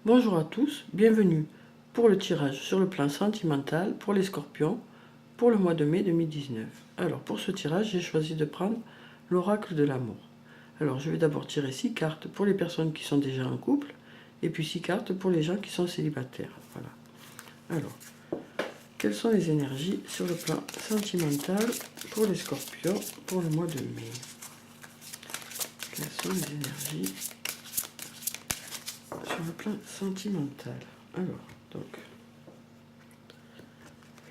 Bonjour à tous, bienvenue pour le tirage sur le plan sentimental pour les scorpions pour le mois de mai 2019. Alors pour ce tirage, j'ai choisi de prendre l'oracle de l'amour. Alors je vais d'abord tirer 6 cartes pour les personnes qui sont déjà en couple et puis 6 cartes pour les gens qui sont célibataires. Voilà. Alors, quelles sont les énergies sur le plan sentimental pour les scorpions pour le mois de mai? Quelles sont les énergies sur le plan sentimental? Alors, donc,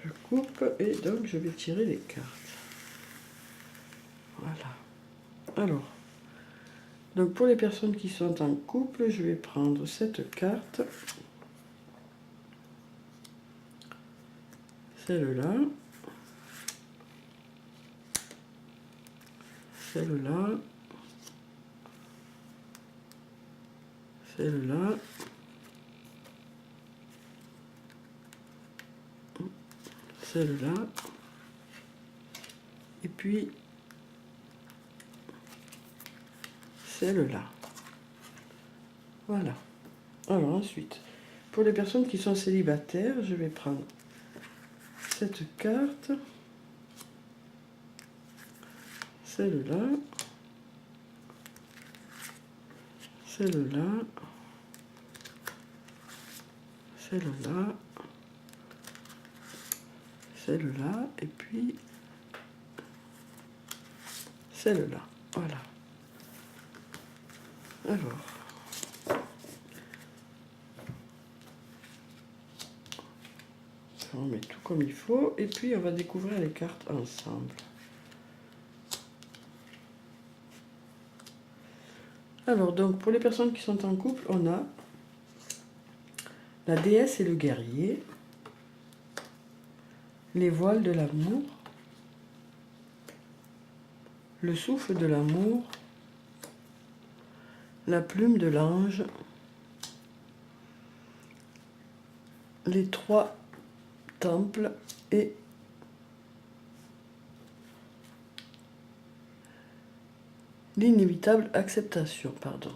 je coupe et donc je vais tirer les cartes. Voilà. Alors, donc pour les personnes qui sont en couple, je vais prendre cette carte, celle-là, celle-là, celle-là, celle-là, et puis celle-là. Voilà. Alors ensuite, pour les personnes qui sont célibataires, je vais prendre cette carte, celle-là, celle-là, celle-là, celle-là, et puis celle-là. Voilà. Alors, on met tout comme il faut, et puis on va découvrir les cartes ensemble. Alors, donc, pour les personnes qui sont en couple, on a la déesse et le guerrier, les voiles de l'amour, le souffle de l'amour, la plume de l'ange, les 3 temples et l'inévitable acceptation. Pardon.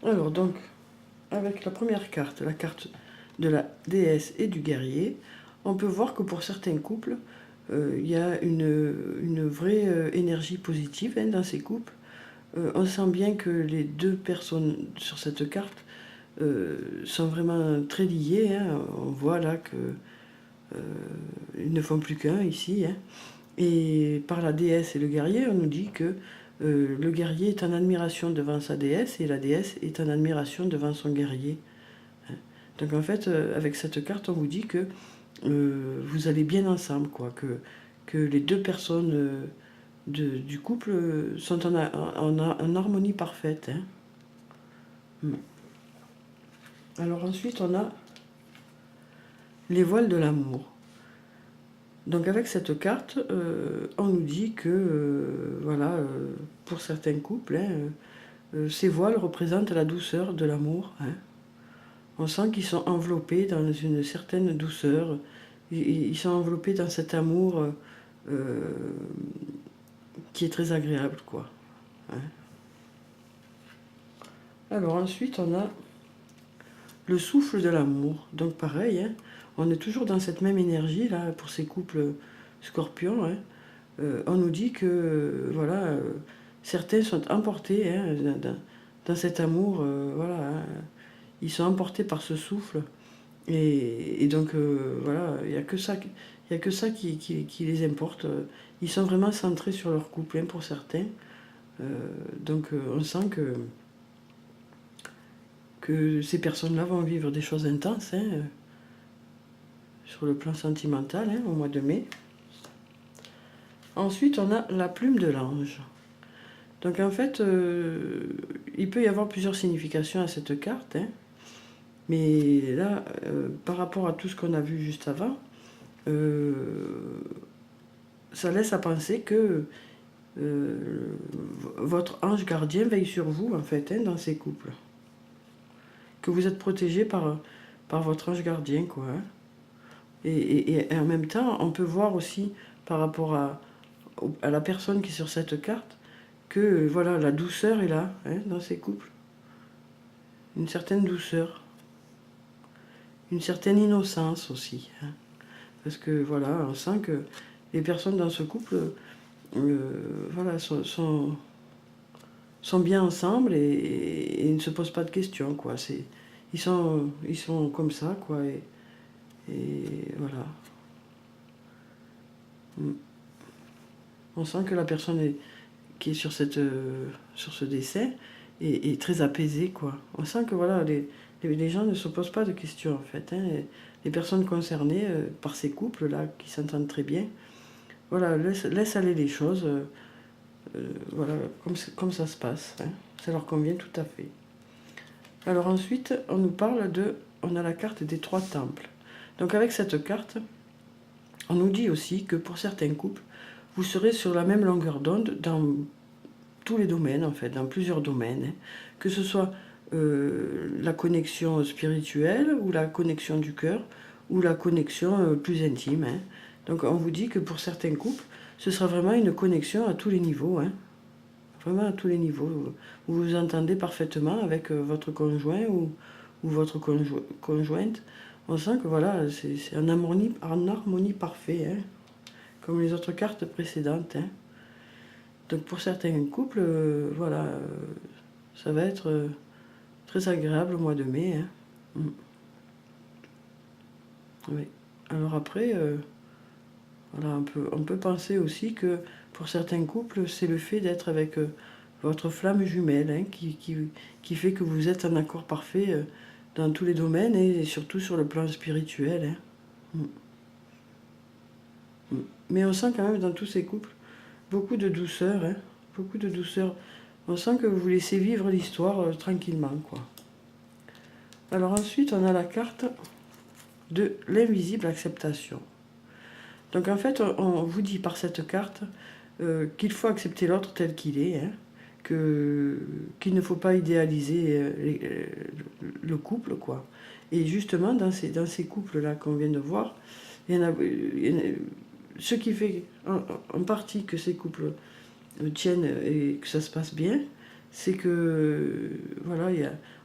Voilà. Alors donc, avec la première carte, la carte de la déesse et du guerrier, on peut voir que pour certains couples, il y a une vraie énergie positive dans ces couples. On sent bien que les deux personnes sur cette carte sont vraiment très liées. On voit là qu'ils ne font plus qu'un ici. Et par la déesse et le guerrier, on nous dit que le guerrier est en admiration devant sa déesse et la déesse est en admiration devant son guerrier. Donc en fait, avec cette carte, on vous dit que vous allez bien ensemble, quoi, que les deux personnes du couple sont en harmonie parfaite. Alors ensuite, on a les voiles de l'amour. Donc avec cette carte, on nous dit que, voilà, pour certains couples, ces voiles représentent la douceur de l'amour. On sent qu'ils sont enveloppés dans une certaine douceur. Ils sont enveloppés dans cet amour qui est très agréable, quoi. Alors ensuite, on a le souffle de l'amour. Donc pareil, on est toujours dans cette même énergie là pour ces couples scorpions. On nous dit que voilà, certains sont emportés dans cet amour. Voilà, ils sont emportés par ce souffle. Et donc voilà, il n'y a que ça, qui les importe. Ils sont vraiment centrés sur leur couple pour certains. Donc on sent que ces personnes-là vont vivre des choses intenses sur le plan sentimental au mois de mai. Ensuite, on a la plume de l'ange. Donc en fait, il peut y avoir plusieurs significations à cette carte. Mais là, par rapport à tout ce qu'on a vu juste avant, ça laisse à penser que votre ange gardien veille sur vous, en fait, dans ces couples. Que vous êtes protégé par votre ange gardien, quoi. Et en même temps, on peut voir aussi, par rapport à la personne qui est sur cette carte, que voilà, la douceur est là, dans ces couples. une certaine douceur, une certaine innocence aussi. Hein. Parce que voilà, on sent que les personnes dans ce couple voilà, sont bien ensemble et ne se posent pas de questions. Quoi. Ils sont comme ça, quoi. Et voilà. On sent que la personne qui est sur ce décès est très apaisée, quoi. On sent que voilà, les gens ne se posent pas de questions, en fait. Hein. Les personnes concernées par ces couples-là, qui s'entendent très bien, voilà, laisse aller les choses, voilà, comme ça se passe. Hein. Ça leur convient tout à fait. Alors ensuite, on a la carte des 3 temples. Donc avec cette carte, on nous dit aussi que pour certains couples, vous serez sur la même longueur d'onde dans tous les domaines, en fait, dans plusieurs domaines. Hein. Que ce soit la connexion spirituelle, ou la connexion du cœur, ou la connexion plus intime. Hein. Donc on vous dit que pour certains couples, ce sera vraiment une connexion à tous les niveaux. Hein. Vraiment à tous les niveaux. Vous vous entendez parfaitement avec votre conjoint ou votre conjointe. On sent que voilà, c'est en harmonie parfait, hein, comme les autres cartes précédentes. Hein. Donc pour certains couples, voilà, ça va être très agréable au mois de mai. Hein. Mm. Oui. Alors après, voilà, on peut penser aussi que pour certains couples, c'est le fait d'être avec votre flamme jumelle hein, qui fait que vous êtes en accord parfait dans tous les domaines et surtout sur le plan spirituel. Hein. Mm. Mais on sent quand même dans tous ces couples beaucoup de douceur, hein, beaucoup de douceur. On sent que vous vous laissez vivre l'histoire tranquillement, quoi. Alors ensuite, on a la carte de l'invisible acceptation. Donc en fait, on vous dit par cette carte qu'il faut accepter l'autre tel qu'il est, hein, qu'il ne faut pas idéaliser le couple, quoi. Et justement, dans ces couples-là qu'on vient de voir, il y en a, ce qui fait en partie que ces couples tiennent et que ça se passe bien, c'est que voilà,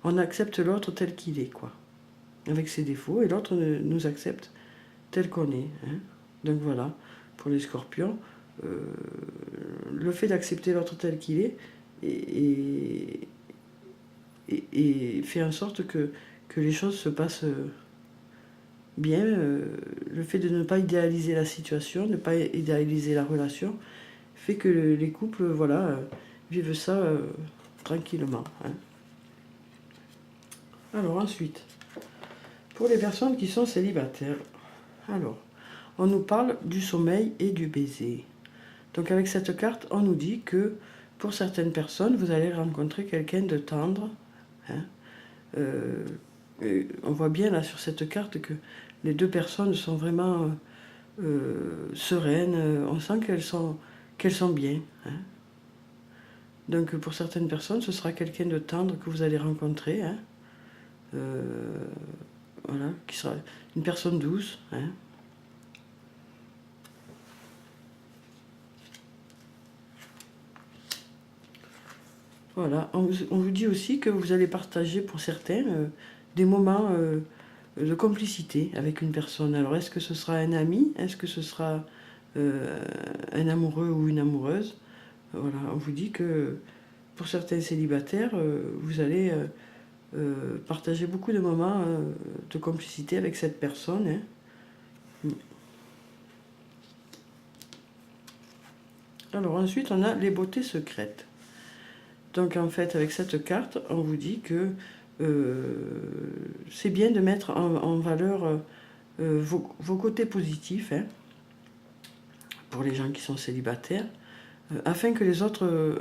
on accepte l'autre tel qu'il est, quoi, avec ses défauts, et l'autre nous accepte tel qu'on est. Hein. Donc voilà, pour les scorpions, le fait d'accepter l'autre tel qu'il est et fait en sorte que les choses se passent bien. Le fait de ne pas idéaliser la situation, ne pas idéaliser la relation, fait que les couples voilà, vivent ça tranquillement. Hein. Alors ensuite, pour les personnes qui sont célibataires, alors, on nous parle du sommeil et du baiser. Donc avec cette carte, on nous dit que pour certaines personnes, vous allez rencontrer quelqu'un de tendre. Hein. On voit bien là sur cette carte que les 2 personnes sont vraiment sereines. On sent qu'elles sont bien. Hein. Donc pour certaines personnes, ce sera quelqu'un de tendre que vous allez rencontrer. Hein. Voilà, qui sera une personne douce. Hein. Voilà, on vous dit aussi que vous allez partager pour certains des moments de complicité avec une personne. Alors est-ce que ce sera un ami? Est-ce que ce sera un amoureux ou une amoureuse? Voilà, on vous dit que pour certains célibataires, vous allez partager beaucoup de moments de complicité avec cette personne. Hein. Alors ensuite, on a les beautés secrètes. Donc en fait, avec cette carte, on vous dit que c'est bien de mettre en valeur vos côtés positifs, hein, pour les gens qui sont célibataires, afin que les autres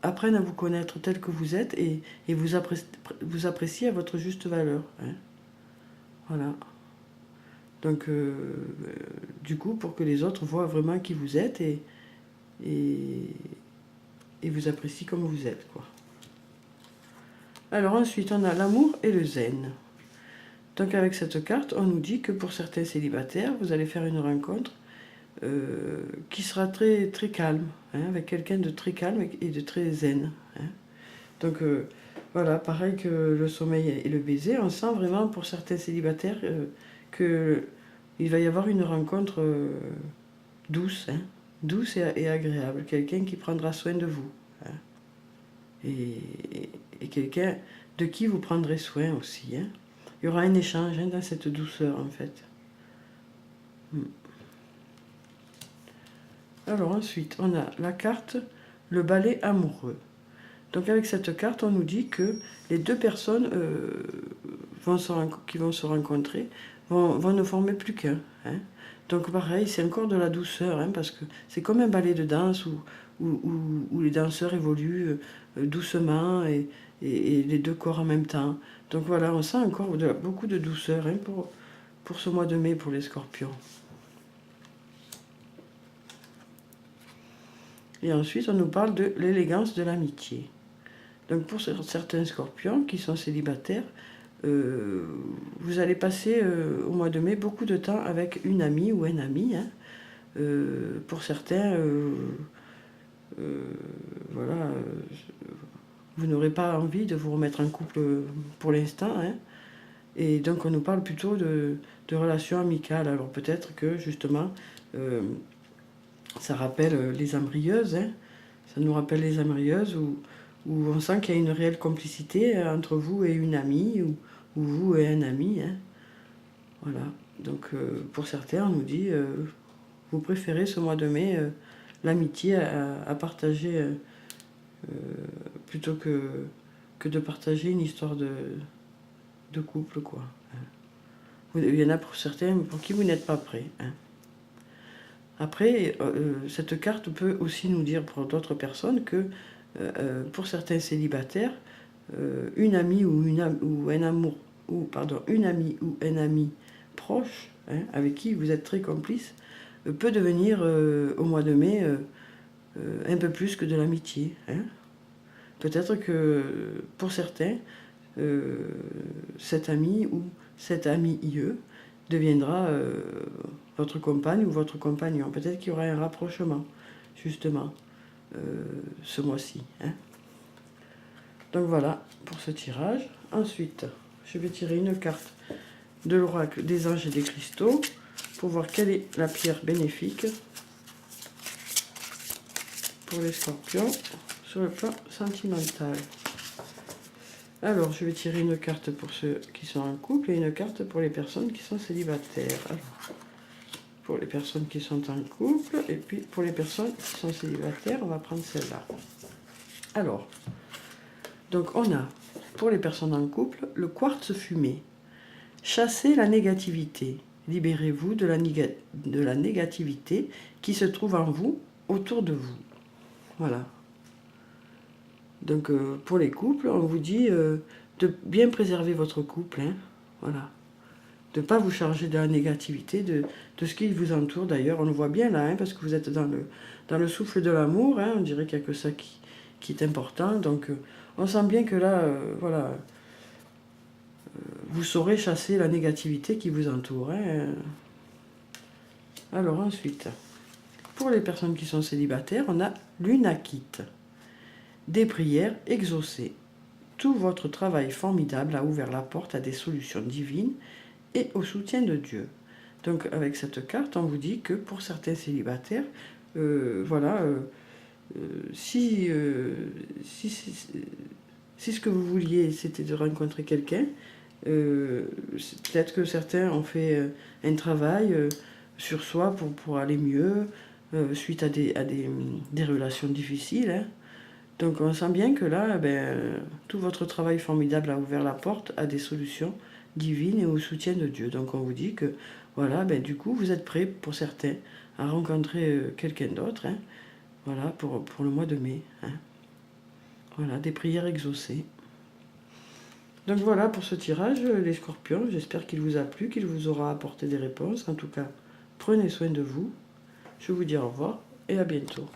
apprennent à vous connaître tel que vous êtes et vous apprécient à votre juste valeur. Hein. Voilà. Donc, du coup, pour que les autres voient vraiment qui vous êtes et vous apprécient comme vous êtes, quoi. Alors ensuite, on a l'amour et le zen. Donc avec cette carte, on nous dit que pour certains célibataires, vous allez faire une rencontre qui sera très, très calme, hein, avec quelqu'un de très calme et de très zen. Hein. Donc Voilà, pareil que le sommeil et le baiser, on sent vraiment pour certains célibataires que il va y avoir une rencontre douce, hein, douce et agréable, quelqu'un qui prendra soin de vous, hein, et quelqu'un de qui vous prendrez soin aussi, hein. Il y aura un échange, hein, dans cette douceur en fait. Alors ensuite, on a la carte, le balai amoureux. Donc avec cette carte, on nous dit que les deux personnes qui vont se rencontrer vont ne former plus qu'un, hein. Donc pareil, c'est encore de la douceur, hein, parce que c'est comme un ballet de danse où les danseurs évoluent doucement et les deux corps en même temps. Donc voilà, on sent encore beaucoup de douceur, hein, pour ce mois de mai pour les scorpions. Et ensuite, on nous parle de l'élégance de l'amitié. Donc pour certains scorpions qui sont célibataires, vous allez passer au mois de mai beaucoup de temps avec une amie ou un ami, hein. Pour certains, voilà, vous n'aurez pas envie de vous remettre en couple pour l'instant, hein. Et donc on nous parle plutôt de relations amicales. Alors peut-être que justement, ça rappelle les âmes rieuses, hein. Ça nous rappelle les âmes rieuses où on sent qu'il y a une réelle complicité entre vous et une amie, ou vous et un ami, hein. Voilà. Donc pour certains, on nous dit, vous préférez ce mois de mai l'amitié à partager, plutôt que de partager une histoire de couple, quoi. Il y en a pour certains pour qui vous n'êtes pas prêts, hein. Après, cette carte peut aussi nous dire pour d'autres personnes que pour certains célibataires, une amie ou un amour, une amie ou un ami proche, hein, avec qui vous êtes très complice, peut devenir au mois de mai un peu plus que de l'amitié, hein. Peut-être que pour certains, cet ami ou cet ami IE deviendra votre compagne ou votre compagnon. Peut-être qu'il y aura un rapprochement, justement, ce mois-ci, hein. Donc voilà pour ce tirage. Ensuite, je vais tirer une carte de l'oracle des anges et des cristaux pour voir quelle est la pierre bénéfique pour les scorpions sur le plan sentimental. Alors, je vais tirer une carte pour ceux qui sont en couple et une carte pour les personnes qui sont célibataires. Alors, pour les personnes qui sont en couple et puis pour les personnes qui sont célibataires, on va prendre celle-là. Alors, donc on a, pour les personnes en couple, le quartz fumé. Chassez la négativité. Libérez-vous de la négativité qui se trouve en vous, autour de vous. Voilà. Donc pour les couples, on vous dit de bien préserver votre couple, hein. Voilà. De ne pas vous charger de la négativité, de ce qui vous entoure. D'ailleurs, on le voit bien là, hein, parce que vous êtes dans le souffle de l'amour, hein. On dirait qu'il n'y a que ça qui est important. Donc on sent bien que là, voilà, vous saurez chasser la négativité qui vous entoure, hein. Alors ensuite, pour les personnes qui sont célibataires, on a l'unakite. Des prières exaucées. Tout votre travail formidable a ouvert la porte à des solutions divines et au soutien de Dieu. Donc avec cette carte, on vous dit que pour certains célibataires, voilà, si ce que vous vouliez, c'était de rencontrer quelqu'un, peut-être que certains ont fait un travail sur soi pour aller mieux, suite à des relations difficiles, hein. Donc on sent bien que là, tout votre travail formidable a ouvert la porte à des solutions divines et au soutien de Dieu. Donc on vous dit que, voilà, du coup, vous êtes prêts, pour certains, à rencontrer quelqu'un d'autre, hein. Voilà, pour le mois de mai, hein. Voilà, des prières exaucées. Donc voilà pour ce tirage, les scorpions. J'espère qu'il vous a plu, qu'il vous aura apporté des réponses. En tout cas, prenez soin de vous. Je vous dis au revoir et à bientôt.